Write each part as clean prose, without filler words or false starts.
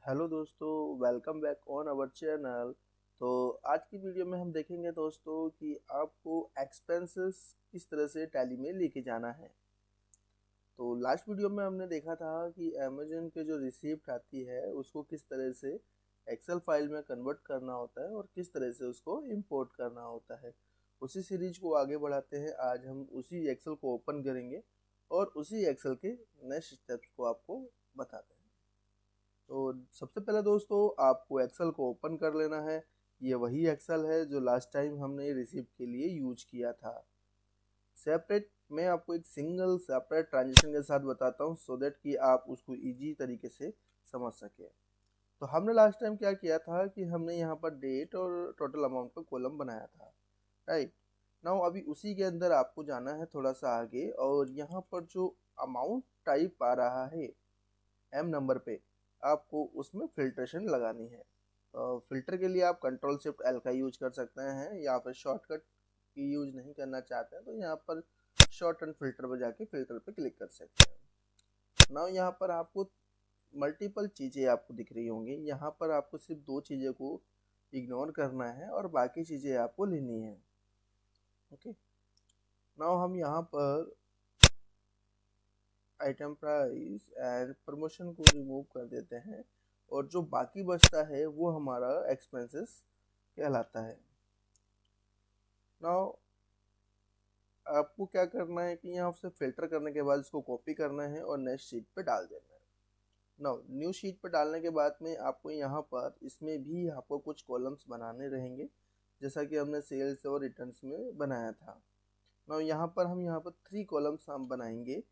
Hello दोस्तों, welcome back on our channel. तो आज की वीडियो में हम देखेंगे दोस्तों कि आपको एक्सपेंसेस किस तरह से टैली में लेके जाना है। तो लास्ट वीडियो में हमने देखा था कि अमेजन के जो रिसीप्ट आती है उसको किस तरह से एक्सेल फाइल में कन्वर्ट करना होता है और किस तरह से उसको इंपोर्ट करना होता है। उसी सीरीज को आगे बढ़ाते हैं। आज हम उसी एक्सेल को ओपन करेंगे और उसी एक्सेल के नेक्स्ट स्टेप्स को आपको बताते हैं। तो सबसे पहले दोस्तों आपको एक्सेल को ओपन कर लेना है। ये वही एक्सेल है जो लास्ट टाइम हमने रिसीप्ट के लिए यूज किया था। सेपरेट मैं आपको एक सिंगल सेपरेट ट्रांजेक्शन के साथ बताता हूँ सो दैट कि आप उसको इजी तरीके से समझ सके। तो हमने लास्ट टाइम क्या किया था कि हमने यहाँ पर डेट और टोटल अमाउंट का कॉलम बनाया था, राइट। नाउ अभी उसी के अंदर आपको जाना है थोड़ा सा आगे और यहाँ पर जो अमाउंट टाइप आ रहा है एम नंबर पे, आपको उसमें फिल्ट्रेशन लगानी है। फिल्टर के लिए आप कंट्रोल शिफ्ट एल का यूज कर सकते हैं या फिर शॉर्टकट की यूज नहीं करना चाहते हैं तो यहाँ पर शॉर्ट एंड फिल्टर पर जाके फिल्टर पे क्लिक कर सकते हैं। नाउ यहाँ पर आपको मल्टीपल चीज़ें आपको दिख रही होंगी। यहाँ पर आपको सिर्फ दो चीज़ें को इग्नोर करना है और बाकी चीज़ें आपको लेनी है। ओके, नाउ हम यहाँ पर आइटम प्राइस एंड प्रमोशन को रिमूव कर देते हैं और जो बाकी बचता है वो हमारा एक्सपेंसेस कहलाता है। नाउ आपको क्या करना है कि यहाँ से फिल्टर करने के बाद इसको कॉपी करना है और नेक्स्ट शीट पे डाल देना है। नाउ न्यू शीट पे डालने के बाद में आपको यहाँ पर इसमें भी आपको कुछ कॉलम्स बनाने रहेंगे जैसा कि हमने सेल्स और रिटर्न्स में बनाया था। नाउ यहाँ पर 3 कॉलम्स हम बनाएंगे।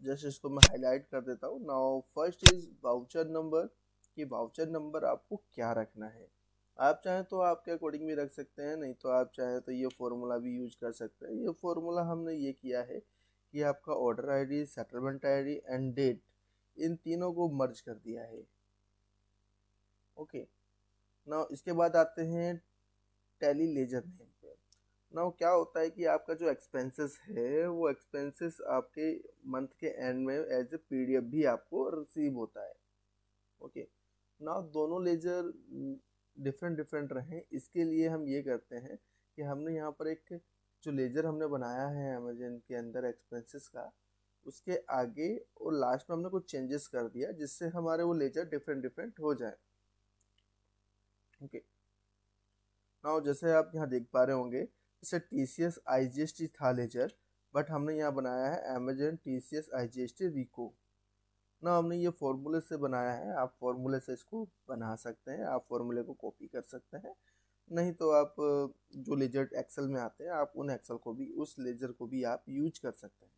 जैसे इसको मैं हाईलाइट कर देता हूँ। Now first is voucher number, कि वाउचर नंबर आपको क्या रखना है। आप चाहें तो आपके अकॉर्डिंग भी रख सकते हैं, नहीं तो आप चाहें तो ये फॉर्मूला भी यूज कर सकते हैं। ये फॉर्मूला हमने ये किया है कि आपका order ID, settlement ID and date, इन तीनों को मर्ज कर दिया है। ओके, नाउ इसके बाद आते हैं टैली लेजर नेम पे। नाउ क्या होता है कि आपका जो एक्सपेंसेस है वो एक्सपेंसेस आपके मंथ के एंड में एज ए पीडीएफ भी आपको रिसीव होता है। ओके, नाउ दोनों लेजर डिफरेंट डिफरेंट रहें इसके लिए हम ये करते हैं कि हमने यहाँ पर एक जो लेजर हमने बनाया है अमेजन के अंदर एक्सपेंसेस का, उसके आगे और लास्ट में हमने कुछ चेंजेस कर दिया जिससे हमारे वो लेजर डिफरेंट डिफरेंट हो जाए। ओके, नाउ जैसे आप यहाँ देख पा रहे होंगे जैसे T C S I G S T था लेजर, बट हमने यहाँ बनाया है Amazon T C S I G S T reco. ना हमने ये फॉर्मूले से बनाया है, आप फॉर्मूले से इसको बना सकते हैं, आप फॉर्मूले को कॉपी कर सकते हैं। नहीं तो आप जो लेजर एक्सेल में आते हैं आप उन एक्सेल को भी, उस लेजर को भी आप यूज कर सकते हैं।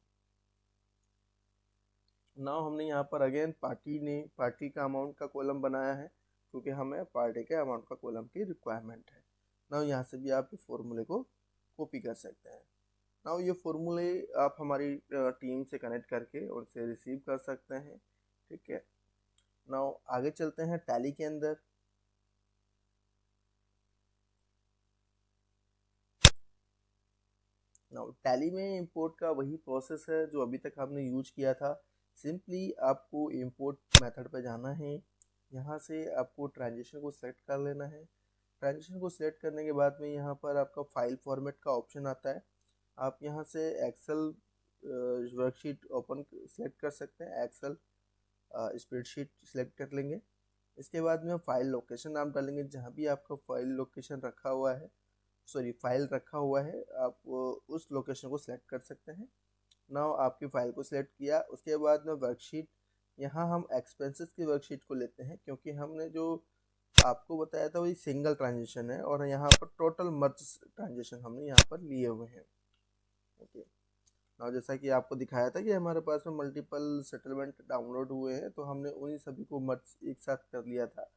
ना हमने यहाँ पर अगेन पार्टी का अमाउंट का कॉलम बनाया है क्योंकि हमें पार्टी के अमाउंट का कॉलम की रिक्वायरमेंट है। ना यहाँ से भी आप इस फॉर्मूले को कॉपी कर सकते हैं। ना ये फॉर्मूले आप हमारी टीम से कनेक्ट करके उनसे रिसीव कर सकते हैं। ठीक है, नाउ आगे चलते हैं टैली के अंदर। नाउ टैली में इंपोर्ट का वही प्रोसेस है जो अभी तक हमने यूज किया था। सिंपली आपको इंपोर्ट मेथड पे जाना है। यहाँ से आपको ट्रांजेक्शन को सेलेक्ट कर लेना है। ट्रांजेक्शन को सिलेक्ट करने के बाद में यहाँ पर आपका फाइल फॉर्मेट का ऑप्शन आता है। आप यहाँ से एक्सेल वर्कशीट ओपन सेलेक्ट कर सकते हैं, एक्सेल स्प्रेडशीट सेलेक्ट कर लेंगे। इसके बाद में फाइल लोकेशन आप डालेंगे, जहाँ भी आपका फाइल लोकेशन रखा हुआ है, सॉरी फाइल रखा हुआ है, आप उस लोकेशन को सिलेक्ट कर सकते हैं। नाउ आपकी फाइल को सिलेक्ट किया, उसके बाद में वर्कशीट, यहाँ हम एक्सपेंसेस की वर्कशीट को लेते हैं क्योंकि हमने जो आपको बताया था वही सिंगल ट्रांजेक्शन है और यहाँ पर टोटल मर्ज ट्रांजेक्शन हमने यहाँ पर लिए हुए हैं। ओके, नाउ जैसा कि आपको दिखाया था कि हमारे पास में मल्टीपल सेटलमेंट डाउनलोड हुए हैं तो हमने उन्हीं सभी को मर्ज एक साथ कर लिया था,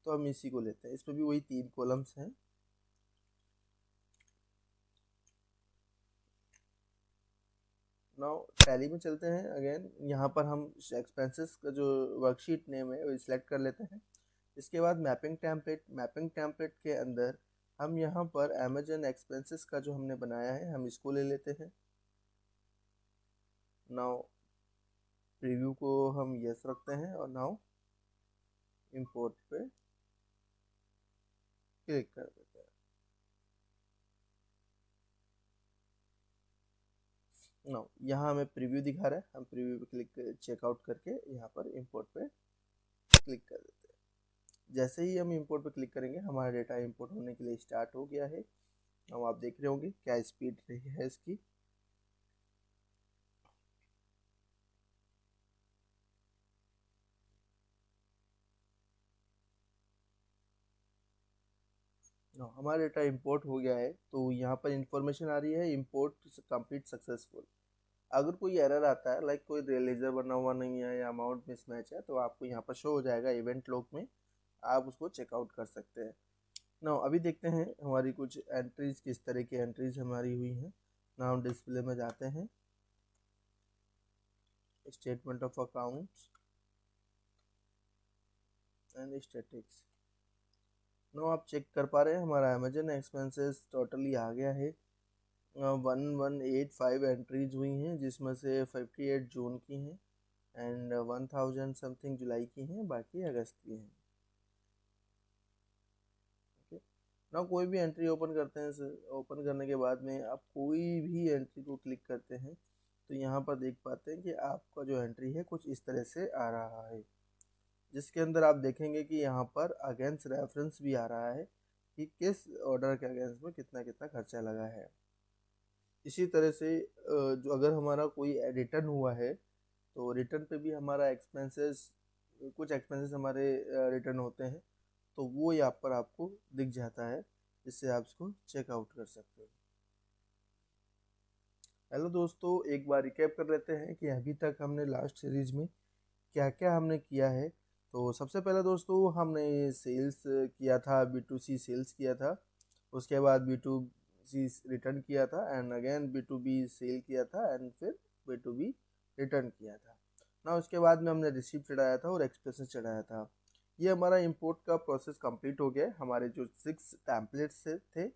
तो हम इसी को लेते हैं। इसमें भी वही 3 कॉलम्स हैं। नाउ टैली में चलते हैं अगेन। यहाँ पर हम एक्सपेंसेस का जो वर्कशीट नेम है वो सिलेक्ट कर लेते हैं। इसके बाद मैपिंग टेम्पलेट के अंदर हम यहाँ पर अमेजन एक्सपेंसेस का जो हमने बनाया है हम इसको ले लेते हैं। नाउ प्रीव्यू को हम यस रखते हैं और नाउ इंपोर्ट पे क्लिक कर देते हैं। नो, यहाँ हमें प्रीव्यू दिखा रहा है, हम प्रीव्यू पे क्लिक चेकआउट करके यहाँ पर इंपोर्ट पे क्लिक कर देते हैं। जैसे ही हम इंपोर्ट पे क्लिक करेंगे हमारा डेटा इंपोर्ट होने के लिए स्टार्ट हो गया है। अब आप देख रहे होंगे क्या स्पीड रही है इसकी। हमारा डेटा इंपोर्ट हो गया है, तो यहाँ पर इंफॉर्मेशन आ रही है इंपोर्ट कंप्लीट सक्सेसफुल। अगर कोई एरर आता है लाइक कोई रियलाइजर बना हुआ नहीं है या अमाउंट मिसमैच है, तो आपको यहाँ पर शो हो जाएगा इवेंट लॉग में, आप उसको चेकआउट कर सकते हैं। ना अभी देखते हैं हमारी कुछ एंट्रीज, किस तरह की एंट्रीज हमारी हुई हैं। ना हम डिस्प्ले में जाते हैं, statement of accounts and statics. No, आप चेक कर पा रहे हैं हमारा अमेजन एक्सपेंसेस टोटली आ गया है। 1185 एंट्रीज हुई हैं, जिसमें से 58 जून की हैं एंड 1000 समथिंग जुलाई की हैं, बाकी अगस्त की हैं। ओके, ना कोई भी एंट्री ओपन करते हैं, ओपन करने के बाद में आप कोई भी एंट्री को क्लिक करते हैं तो यहाँ पर देख पाते हैं कि आपका जो एंट्री है कुछ इस तरह से आ रहा है, जिसके अंदर आप देखेंगे कि यहाँ पर अगेंस्ट रेफरेंस भी आ रहा है कि किस ऑर्डर के अगेंस्ट में कितना कितना खर्चा लगा है। इसी तरह से जो अगर हमारा कोई रिटर्न हुआ है तो रिटर्न पे भी हमारा एक्सपेंसेस, कुछ एक्सपेंसेस हमारे रिटर्न होते हैं, तो वो यहाँ पर आपको दिख जाता है, जिससे आप इसको चेकआउट कर सकते हो। हेलो दोस्तों, एक बार रिकैप कर लेते हैं कि अभी तक हमने लास्ट सीरीज में क्या क्या हमने किया है। तो सबसे पहले दोस्तों हमने सेल्स किया था, B2C सेल्स किया था, उसके बाद B2C रिटर्न किया था एंड अगेन B2B सेल किया था एंड फिर B2B रिटर्न किया था ना। उसके बाद में हमने रिसीप्ट चढ़ाया था और एक्सपेंसेस चढ़ाया था। ये हमारा इंपोर्ट का प्रोसेस कंप्लीट हो गया है। हमारे जो 6 टैम्पलेट्स थे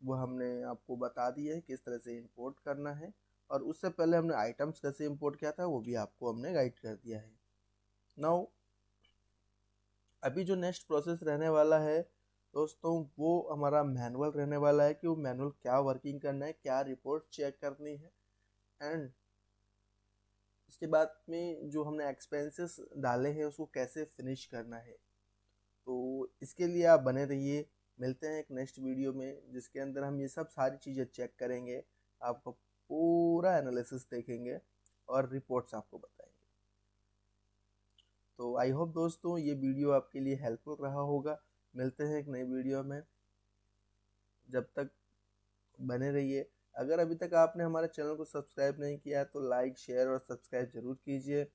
वो हमने आपको बता दिए है किस तरह से इंपोर्ट करना है, और उससे पहले हमने आइटम्स कैसे इंपोर्ट किया था वो भी आपको हमने गाइड कर दिया है। नाउ अभी जो नेक्स्ट प्रोसेस रहने वाला है दोस्तों, वो हमारा मैनुअल रहने वाला है कि वो मैनुअल क्या वर्किंग करना है, क्या रिपोर्ट चेक करनी है, एंड इसके बाद में जो हमने एक्सपेंसेस डाले हैं उसको कैसे फिनिश करना है। तो इसके लिए आप बने रहिए, मिलते हैं एक नेक्स्ट वीडियो में जिसके अंदर हम ये सब सारी चीज़ें चेक करेंगे, आपको पूरा एनालिसिस देखेंगे और रिपोर्ट्स आपको बताएंगे। तो आई होप दोस्तों ये वीडियो आपके लिए हेल्पफुल रहा होगा। मिलते हैं एक नई वीडियो में, जब तक बने रहिए। अगर अभी तक आपने हमारे चैनल को सब्सक्राइब नहीं किया है तो लाइक, शेयर और सब्सक्राइब जरूर कीजिए।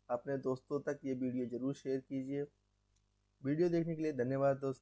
अपने दोस्तों तक ये वीडियो जरूर शेयर कीजिए। वीडियो देखने के लिए धन्यवाद दोस्तों।